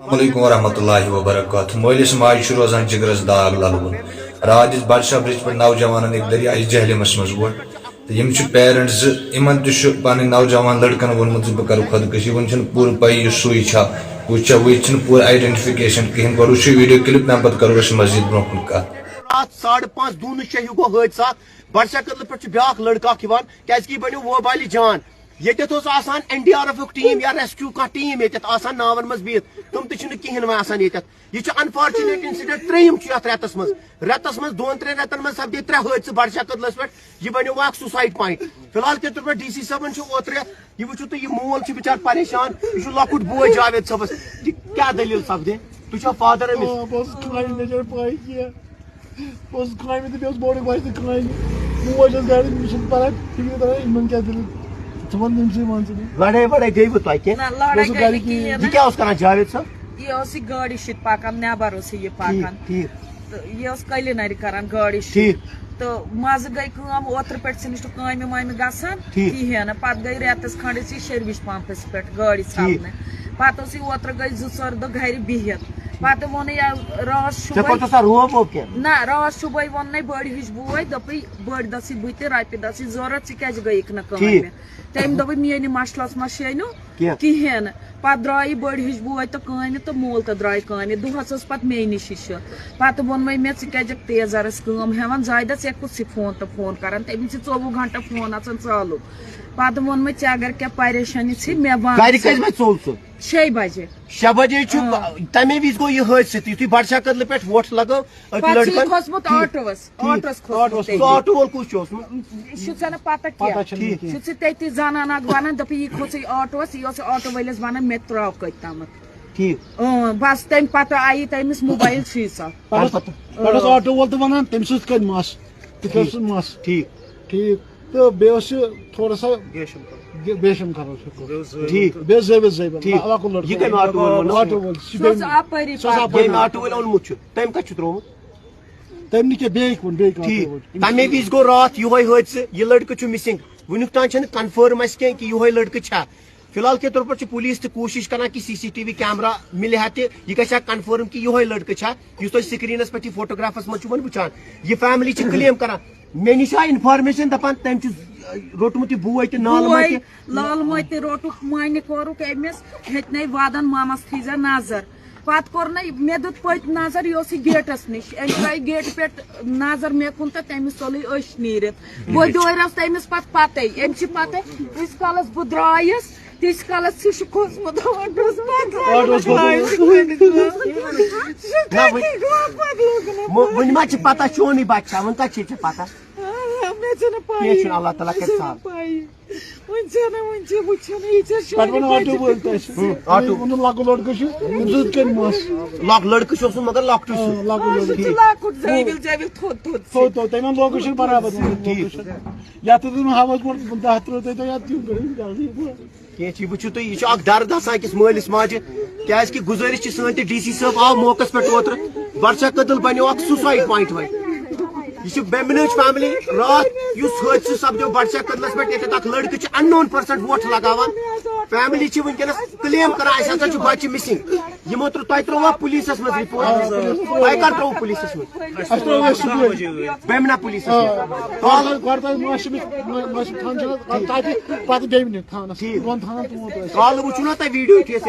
Assalamualaikum warahmatullahi wabarakatuh. Mٲلِس ماجہِ چھُ روزان جِگرس داغ للوُن. رات دِژ بادشاہ برج پٮ۪ٹھ نوجوانن أکۍ دٔریاے جہلِمس منٛز ووٹ تہٕ یِم چھِ پیرنٹس زٕ یِمن تہِ چھُ پنٕنۍ نوجوان لڑکن ووٚنمُت زِ بہٕ کرٕ خۄدکٔشی وۄنۍ چھُنہٕ پوٗرٕ پَیی یہِ سُے چھا ہُہ چھا وٕنہِ چھِنہٕ پوٗرٕ آیڈنٹفکیشن کِہینۍ گۄڈٕ وٕچھو ویڈیو کلپ تَمہِ پتہٕ کرو أسۍ مزیٖد برونٛہہ کُن کتھ. رات 5:30 دوٗنہٕ شےٚ گوٚو حٲدثات بادشاہ کدلہٕ پٮ۪ٹھ چھُ بیٛاکھ لڑکہٕ اکھ یِوان کیٛازِکہِ یہِ بنیو وبالہِ جان. ییٚتٮ۪تھ اوس آسان NDRF ٹیٖم یا ریسکیوٗ کانٛہہ ٹیٖم ییٚتٮ۪تھ آسان ناون منٛز بِہِتھ تِم تہِ چھِنہٕ کِہینۍ وۄنۍ آسان ییٚتٮ۪تھ. یہِ چھُ انفارچُنیٹ انسیڈنٹ ترٛیٚیِم چھُ یتھ رٮ۪تس منٛز 2-3 رٮ۪تن منٛز سپدے 3 حٲدثہٕ بادشاہ کدلس پٮ۪ٹھ. یہِ بنیو وۄنۍ اکھ سُسایڈ پوینٹ. فی الحال کے طور پر DC صٲبن چھُ اوترٕ یہِ وٕچھِو تُہۍ یہِ مول چھُ بِچار پریشان یہِ چھُ لۄکُٹ بوے جاوید صٲبس. یہِ کیٛاہ دٔلیٖل سپدے تُہۍ چھُوا فادر لڑٲے وڑٲے گٔیوٕ تۄہہِ کیٚنٛہہ یہِ کیٛاہ اوس کران جاوید صٲب؟ یہ اس گاڑی شت پکان نیبر اس یہ پکان یہ کلینری کران گاڑی شت تو مز گئی کام اوتر پہ کامہ وامہ گسان کہین پتہ گئی ریتس کھنڈ شیروش پمپس پہ گاڑی ژھلنے پتہ اوتر گئی 2-4 دہ گھر بہت پتہ وون رات صبح نا رات صبح وون بڑ ہش بوے دپی بڑ دہ سی بہ تہ رۄپیہِ دہ سی ضرورت ژٕ کیازِ گٔیِکھ نہٕ کامہِ تٔمۍ دوٚپ میٲنہِ مشلس منٛز شینو کہین پتہٕ درٛاے بٔڑ ہِش بوے تہٕ کامہِ تہٕ مول تہِ درٛاے کامہِ دۄہس ٲس پتہٕ مے نِشی پتہٕ ووٚنمے مےٚ ژٕ کیازِکھ تیزرس کٲم ہٮ۪وان زایدہ ژےٚ کُس فون تہٕ فون کران تٔمِس چھِ 24 گھنٹہٕ فون آسان ژالوٗ پتہٕ ووٚنمے ژےٚ اگر کینٛہہ پریشٲنی ژھٕے مےٚ ون 6 بجے 6 بجے چھُ تمے وِزِ گوٚو یہِ حٲدثہٕ یُتھُے بادشاہ کدلہٕ پٮ۪ٹھ ووٹ لگٲو کھوٚسمُت آٹوس سُہ آٹو وول کُس چھُ اوسمُت یہِ چھُ ژےٚ نہٕ پتہ کینٛہہ چھُ ژٕ تٔتی زنان اکھ ونان دپی یہِ کھوٚژٕے آٹوس یہِ اوس آٹو وٲلِس ونان مےٚ ترٛاو کٔتۍ تامتھ بس تمہِ پتہٕ آیہِ تٔمِس موبایل شیٖسا آٹو وول تہِ ونان تٔمِس سۭتۍ کٔرۍ مس تہِ کٔر سُہ مس ٹھیٖک تہٕ بیٚیہِ اوس یہِ تھوڑا سا بیشم کرو ٹھیک بیٚیہِ زٲوِد لۄکُٹ لڑکہٕ آٹو وول آٹو وٲلۍ اوٚنمُت چھُ تٔمۍ کتہِ چھُ ترٛوومُت تٔمۍ نہٕ کینٛہہ بیٚیہِ کُن تمے وِزِ گوٚو راتھ یِہوے حٲدثہٕ یہِ لڑکہٕ چھُ مِسنگ وُنیُک تام چھنہٕ کنفٲرم اسہِ کینٛہہ کہِ یِہوے لڑکہٕ چھا فی الحال کے طور پر پولیس تہِ کوٗشش کران کہِ CCTV کیمرا مِلہِ ہا تہِ یہِ گژھِ ہا کنفٲرم کہِ یِہوے لڑکہٕ چھا یُس تُہۍ سکریٖنس پٮ۪ٹھ یہِ فوٹوگرافس منٛز چھِو وۄنۍ وٕچھان یہِ فیملی چھِ کلیم کران مےٚ نِش آے انفارمیشن دپان تٔمۍ چھُ روٚٹمُت یہِ بوے تہِ لال موے تہِ روٚٹُکھ مانہِ کوٚرُکھ أمِس ہیٚتنَے وادن مامس تھٲیزِ نظر پتہٕ کوٚر نہٕ مےٚ دیُت پٔتۍ نظر یہِ اوس یہِ گیٹس نِش أمۍ ترٛایہِ گیٹہٕ پٮ۪ٹھ نظر مےٚ کُن تہٕ تٔمِس ژوٚلُے أچھ نیٖرِتھ بہٕ دورٮ۪س تٔمِس پتہٕ پتے أمۍ چھِ پتہٕ ییٖتِس کالس بہٕ درٛایس تیٖتِس کالس چھُ کھوٚژمُت آٹوس وُنہِ ما چھِ پتہ چونٕے بچہِ چھا وۄنۍ کتہِ چھِ ژےٚ پتہ کینٛہہ چھُنہٕ اللہ تعالیٰ کرِ سہل لۄکُٹ لڑکہٕ چھُ تٔمِس سۭتۍ کٔرۍ مس لڑکہٕ چھُ اوسمُت مگر لۄکٹُے تھوٚد تٔمۍ لوکیشن برابر یتھ ہاوس برونٛٹھ 10 ترٛٲو تُہۍ یتھ کینٛہہ چھِ وٕچھِو تُہۍ یہِ چھُ اکھ درد آسان أکِس مٲلِس ماجہِ کیٛازِکہِ گُزٲرِش چھِ سٲنۍ تہِ DC صٲب آو موقعس پٮ۪ٹھ اوترٕ بادشاہ کدل بنیو اکھ سُسایڈ پوینٹ وۄنۍ یہ بے منج فیملی رات اس حادثہ سپدو بادشاہ کدلس پہ یتھ اخ لڑکہ ان نون پرسنٹ ووٹ لگاوان فیملی ونکس کلیم کران اہسا بچہ مسنگ یمو تہ ترووا پولیسس مز رپورٹ تہ کر ترو پولیسس مز بیمنا پولیس کال وچھو نا تہ ویڈیو کیا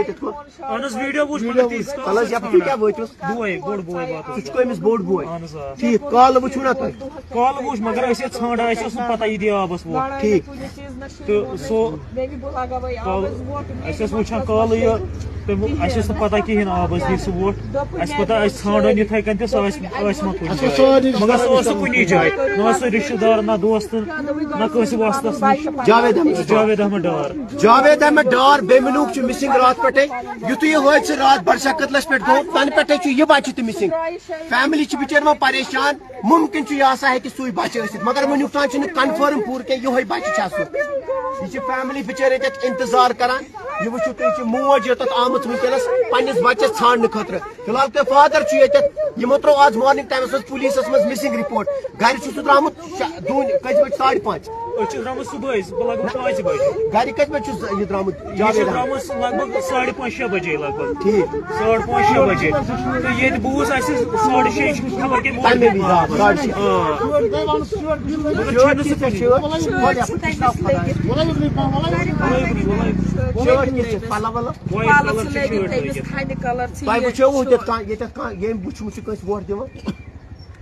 واتس بوڑ بوے ٹھیک کال وچھو نا کال وچ مگر اسی ژھانڈا اسی پتہ یہ دی آبس ووٹ ٹھیک تو سو اسی وچھان کال یہ اسی پتہ کہین آبس دی سہ ووٹ اس پتہ اس ژھانڈن یتھے کن تہ سہ مگر سہ کنی جائے نہ سہ رشتہ دار نہ دوست نہ کٲنٛسہِ واسطس جاوید احمد ڈار بے منوق مسنگ رات پٹے یتھے یہ حادثہ رات بادشاہ کدلس پہ گو تن پٹے یہ بچہ تہ مسنگ فیملی بچار وہ پریشان ممکن یہ ہسا ہیٚکہِ سُے بچہ ٲسِتھ مگر ونیُک تام چھُنہٕ کنفٲرم پوٗرٕ کینٛہہ یِہوے بچہ چھا سُہ یہ چھِ فیملی بچار ییٚتٮ۪تھ انتظار کران یہ وٕچھِو تُہۍ چھِ موج یوٚتَتھ آمٕژ ونکیٚنس پننس بچس ژھانڈنہٕ خٲطرٕ فی الحال تہٕ فادر چھُ ییٚتٮ۪تھ یِمو ترٛوو آز مارننگ ٹایمس منٛز پولیسس منٛز مسنگ رپورٹ گرِ چھُ سُہ درٛامُت کٔژِ بجہِ 5:30 درامت صبح لگ بھگ 5 بجے گھر کت بجے یہ درامت درامت لگ بھگ 5:30 بجے لگ بھگ ٹھیک 5:30 بجے تو یہ بوس اَسہِ 6:30 خبر کہِ تمے بھی تۄہہِ وٕچھو ییٚمۍ وٕچھمُت چھُ کٲنٛسہِ ووٹ دِوان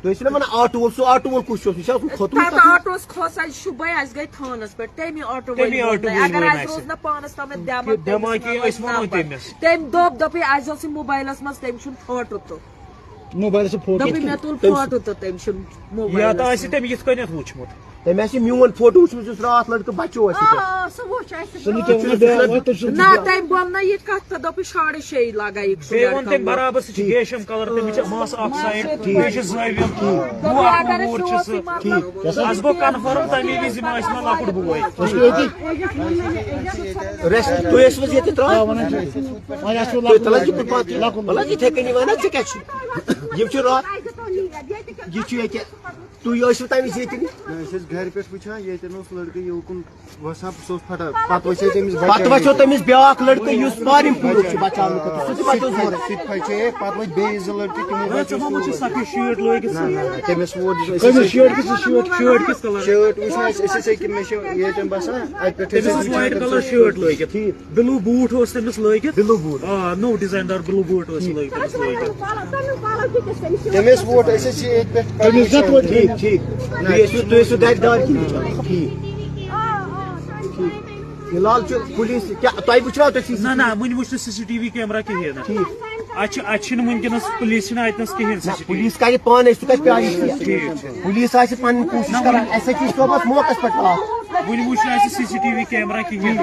تُہۍ چھِو نا ونان آٹو وول سُہ آٹو وول کُس چھُ سُہ چھا کھوٚتمُت تتھ آٹوس کھوٚس اَسہِ صُبحٲے اَسہِ گٔے تھانس پٮ۪ٹھ تمی آٹو وٲلۍ اگر اَسہِ روز نہٕ پانس تامتھ دٮ۪ماغی أسۍ وَنو تٔمِس تٔمۍ دوٚپُن اَسہِ اوس یہِ موبایلس منٛز تٔمۍ چھُنہٕ فوٹو تہٕ موبایل سے فوٹو دوٚپُن مےٚ تُل فوٹو تہٕ تٔمۍ چھُنہٕ یا موبایل تہٕ آسہِ تٔمۍ یِتھ کٔنٮ۪تھ وٕچھمُت تٔمۍ آسہِ میون فوٹو وٕچھمُت یُس راتھ لڑکہٕ بچو اَسہِ نہ تٔمۍ ووٚن نہٕ یہِ کتھ تہٕ دوٚپُن 6:30 لگایِکھ سُہ بیٚیہِ ووٚن تٔمۍ برابر سُہ چھُ گیشم کلر تٔمِس چھِ مس اکھ سایڈ بیٚیہِ چھِ زٲوِم بوٗ اکھ ووٗر چھُ سُہ اَسہِ گوٚو کنفٲرٕم تَمی وِزِ ما آسہِ مےٚ لۄکُٹ بوے تُہۍ ٲسوٕ ییٚتہِ ترٛاوان یِتھَے کٔنی وَنان ژےٚ کیٛاہ چھُ یِم چھِ راتھ یہِ چھُ ییٚتہِ تُہۍ ٲسوٕ تَمہِ وِزِ ییٚتہِ أسۍ ٲسۍ گرِ پٮ۪ٹھ وٕچھان ییٚتٮ۪ن اوس لڑکہٕ یوکُن وسان سُہ اوس پھٹان پتہٕ وٕچھے تٔمِس پتہٕ وٕچھو تٔمِس بیٛاکھ لڑکہٕ یُس پارِم پوٗرُک چھُ بچاونہٕ خٲطرٕ سُہ تہِ بچوو سُہ تہِ پھچے پتہٕ وٲتۍ بیٚیہِ 2 لڑکہٕ تِمو ژےٚ ما چھِ سفید شٲٹ لٲگِتھ تٔمِس ووت شٲٹ کِس کلر شٲٹ وٕچھ مےٚ أسۍ ٲسۍ أکہِ مےٚ چھِ ییٚتٮ۪ن باسان اَتہِ پٮ۪ٹھ تٔمِس اوس وایٹ کلر شٲٹ لٲگِتھ بِلوٗ بوٗٹھ اوس تٔمِس لٲگِتھ بِلوٗ بوٗٹھ آ نوٚو ڈِزاین دار بِلوٗ بوٗٹھ اوس تٔمِس لٲگِتھ تٔمِس ووت أسۍ ٲسۍ ییٚتہِ پٮ۪ٹھ ٹھیٖک ٹھیٖک تُہۍ ٲسِو گرِ دارِ کِنۍ وٕچھان ٹھیٖک فِلحال چھُ پُلیٖس کیٛاہ تۄہہِ وٕچھوا تُہۍ نہ نہ وُنہِ وٕچھ نہٕ CCTV کیمرا کِہیٖنۍ نہٕ اَتہِ چھِنہٕ وٕنکیٚنس پُلیٖس چھِنہٕ اَتنس کِہیٖنۍ CCTV پُلیٖس کرِ پانے سُہ گژھِ پیاری پُلیٖس آسہِ پنٕنۍ کوٗشِش کران SHP صٲبس موقعس پٮ۪ٹھ واتُن وُنہِ وٕچھ نہٕ اَسہِ CCTV کیمرا کِہیٖنۍ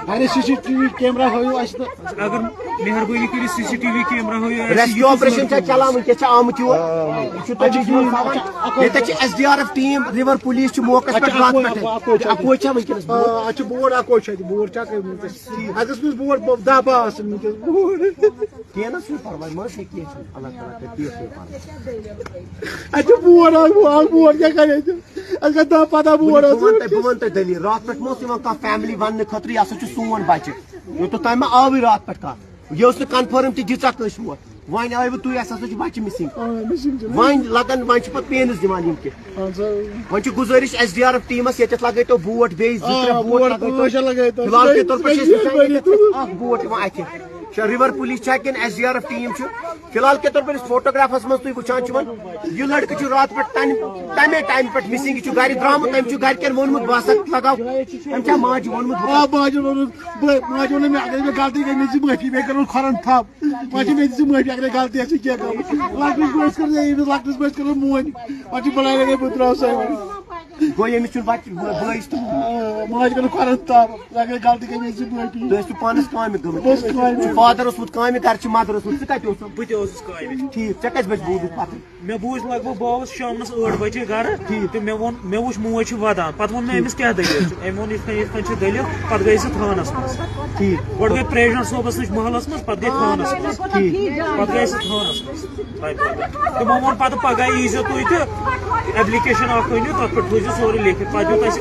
ارے CCTV کیمرا ہٲیِو اَسہِ تہٕ اگر مہربٲنی کٔرِتھ CCTV کیمرا ہٲیِو ریسکیو آپریشن چھا چلان وٕنکیٚس چھِ آمٕتۍ یور یہِ چھُ تۄہہِ وٕچھمُت تھاوان ییٚتٮ۪تھ چھِ SDRF ٹیٖم رِور پُلیٖس چھِ موقعس پٮ۪ٹھ راتہٕ پٮ۪ٹھٕے اَکوے چھا وٕنکیٚنس اَتہِ چھُ بورڈ اَکوے چھُ اَتہِ بورڈ چھا وٕنکیٚس اَتہِ اوس بورڈ 10 12 آسان وٕنکیٚس بورڈ کینٛہہ نہ چھُنہٕ پرواے مہ ٲسۍ کینٛہہ چھُنہٕ اللہ تعالیٰ کَرِ ٹھیٖک اَتہِ چھُ بورڈ بورڈ کیٛاہ کرِ اَتہِ اَسہِ گژھِ 10 15 بورڈ بہٕ وَنہٕ تۄہہِ دٔلیٖل راتھ پٮ۪ٹھ مہ اوس یِوان کانٛہہ فیملی وَننہٕ خٲطرٕ یہِ ہسا چھُ سون بچہِ یوٚتَتھ تانۍ ما آوٕے راتھ پٮ۪ٹھ کانٛہہ یہِ اوس نہٕ کنفٲرٕم تہِ دِژا کٲنٛسہِ ووٹ وۄنۍ آیوٕ تُہۍ اَسہِ ہسا چھُ بچہِ مِسِنٛگ وۄنۍ لگان وۄنۍ چھِ پتہٕ پینٕس دِوان یِم تہِ وۄنۍ چھِ گُزٲرِش SDRF ٹیٖمس ییٚتٮ۪تھ لگٲیتو بوٹ بیٚیہِ 2-3 بوٹ لگٲیتو فِلحال کے طور پر چھِ أسۍ وٕچھان ییٚتٮ۪تھ اکھ بوٹ یِوان اَتھِ رِور پُلیٖس چھا کِنہٕ SDRF ٹیٖم چھُ فِلحال کے طور پر یُس فوٹوگرافس منٛز تُہۍ وٕچھان چھِو یہِ لڑکہٕ چھُ راتہٕ پٮ۪ٹھ تَمے ٹایمہِ پٮ۪ٹھ مِسِنٛگ یہِ چھُ گرِ درٛامُت أمۍ چھُ گرِکٮ۪ن ووٚنمُت بہٕ ہسا لگاو أمۍ چھا ماجہِ ووٚنمُت ماجہِ ووٚنُن ماجہِ ووٚنُن مےٚ اگر مےٚ غلطی گٔے مےٚ دِ معٲفی بیٚیہِ کٔرٕن کھۄرن تھپھ وۄنۍ چھِ مےٚ دِ معٲفی اگرے غلطی آسہِ کینٛہہ گٔمٕژ لۄکٹِس بٲیِس کٔر أمِس لۄکٹِس بٲیِس کٔرٕن مونۍ وۄنۍ چھِ بَلاے لگے بہٕ ترٛاو سا گوٚو ییٚمِس چھُنہٕ بچہِ بٲیِس تہٕ ماجہِ کٔرٕن کھۄرن تھپھ اگرے غلطی گٔے مےٚ دِ معٲفی تُہۍ ٲسِو پانس کامہِ گٔمٕتۍ فادر اوسمُت کامہِ گرِ چھِ مدر اوسمُت ژٕ کتہِ اوسُکھ بہٕ تہِ اوسُس کامہِ ٹھیٖک ژےٚ کٔژِ بجہِ بوٗزُتھ پتہٕ مےٚ بوٗز لگ بگ بہٕ آوُس شامنس 8 بجے گرٕ تہٕ مےٚ وُچھ موج چھِ ودان پتہٕ ووٚن مےٚ أمِس کیٛاہ دٔلیٖل چھِ أمۍ ووٚن یِتھ کٔنۍ چھِ دٔلیٖل پتہٕ گٔے سۄ تھانس منٛز ٹھیٖک گۄڈٕ گٔے پریشنر صٲبس نِش محلس منٛز پتہٕ گٔے تھانس منٛز پتہٕ گٔے سۄ تھانس منٛز تِمو ووٚن پتہٕ پگاہ ییٖزیو تُہۍ تہٕ ایپلِکیشن اکھ أنِو تتھ پٮ۪ٹھ تھٲیزیو سورُے لیکھِتھ پتہٕ دیُت اَسہِ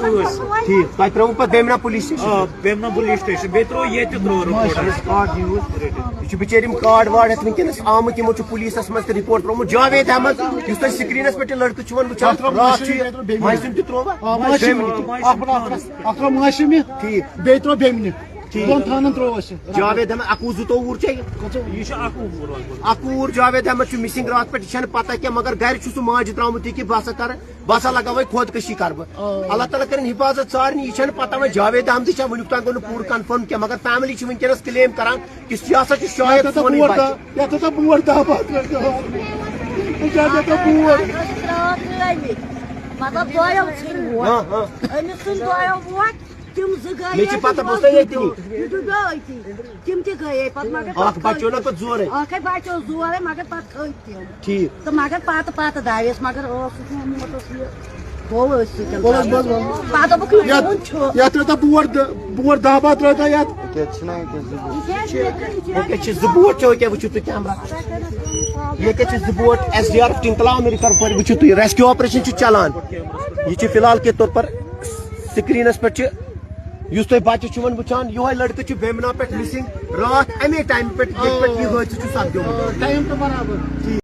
ٹھیٖک تۄہہِ ترٛٲووٕ پتہٕ بیمنا پُلیٖس سٹیشن بیمنا پُلیٖس سٹیشن بیٚیہِ ترٛوو ییٚتہِ تہِ ترٛوو رِپورٹ یہِ چھُ بِچٲرۍ یِم کارڈ وارڈ ہٮ۪تھ وٕنکیٚنس آمٕتۍ یِمو چھُ پُلیٖسس منٛز تہِ رِپورٹ ترٛوومُت جاوید احمد یُس تۄہہِ سکریٖنس پٮ۪ٹھ یہِ لڑکہٕ چھُ وٕچھان راتھ چھُ ماجہِ سُنٛد تہِ ترٛووا اکھ ترٛوو ماسِمہِ ٹھیٖک بیٚیہِ ترٛوو بیمنہِ دۄن تھانن ترٛوو اَسہِ جاوید احمد 21-22 چھا یہِ چھُ 21 جاوید احمد چھُ مِسِنٛگ راتھ پٮ۪ٹھ یہِ چھنہٕ پتہ کینٛہہ مگر گرِ چھُ سُہ ماجہِ درٛامُت یہِ کہِ بہٕ ہسا کرٕ بہٕ ہسا لگاوے خۄدکٔشی کرٕ بہٕ اللہ تعالیٰ کٔرِنۍ حِفاظت سارنٕے یہِ چھنہٕ پتہ وۄنۍ جاوید احمدٕے چھا وُنیُک تام گوٚو نہٕ پوٗرٕ کنفٲرٕم کینٛہہ مگر فیملی چھِ وٕنکیٚنس کٕلیم کران کہِ یہِ ہسا چھُ شاید سونُے بچہِ یتھ ہسا بور 10 12 بور مطلب دویو ژھٕنۍ ووٹ أمِس ژھٕنۍ دویو ووٹ تِم 2 گٔے مےٚ چھِ پتہ بہٕ اوسُس ییٚتی تِم تہِ گٔیے پتہٕ مگر اکھ بچو نہ پتہٕ زورے اکھے بچو زورے مگر پتہٕ کھٔتۍ تِم ٹھیٖک تہٕ مگر پتہٕ دایس مگر اوسُس نہٕ یہِ گوٚو أتھۍ سۭتۍ پتہٕ دوٚپُکھ یہِ چھُ یتھ ترٛٲیتو بور 10 12 ترٛٲیتو یتھ ییٚتہِ چھِ 2 بوٹ چھِ ییٚکیٛاہ وٕچھِو تُہۍ کیمرا ییٚتہِ چھِ 2 بوٹ SDRF ٹیٖم تلاو میری کر وٕچھِو تُہۍ ریسکیو آپریشن چھُ چلان یہِ چھِ فِلحال کے طور پر سکرینس پہ یس تھی بچہ وچان یہ لڑکہ بیمنا پہ مسنگ رات امی ٹائم پہ یہ حادثہ سپدیومت ٹائم تو برابر